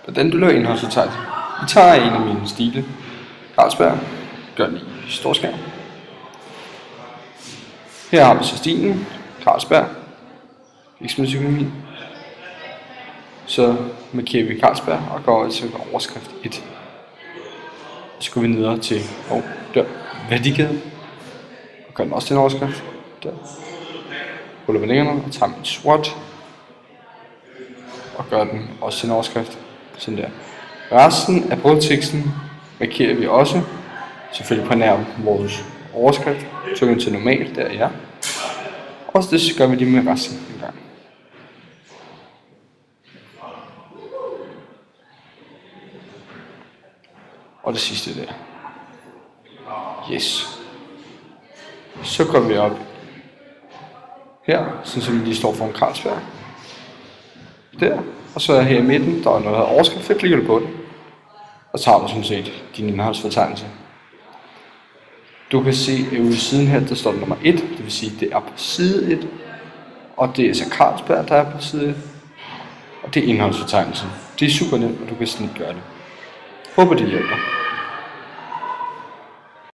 Hvordan du laver indholdsfortegnelse. Vi tager en af mine stile, Carlsberg, gør den i storskærm. Her har vi så stilen, Carlsberg, virksomhedsøkonomi. Så markerer vi Carlsberg og går over til overskrift 1. Så går vi ned til der, værdikæde, og gør den også til en overskrift. Der. Ruller vi længere og tager min SWOT, og gør den også til en overskrift. Sådan der. Resten af brødteksten markerer vi også, selvfølgelig på nær vores overskrift, så vi til normal, der ja. Og det gør vi lige med resten en gang. Og det sidste der. Yes. Så går vi op her, sådan som vi lige står foran Carlsberg. Der. Og så her i midten, der er noget her overskrift, så klikker du på den. Og så har du sådan set din indholdsfortegnelse. Du kan se, at ude i siden her, der står nummer 1, det vil sige, at det er på side 1. Og det er så Carlsberg, der er på side 1. Og det er indholdsfortegnelsen. Det er super nemt, og du kan snit gøre det. Håber det hjælper.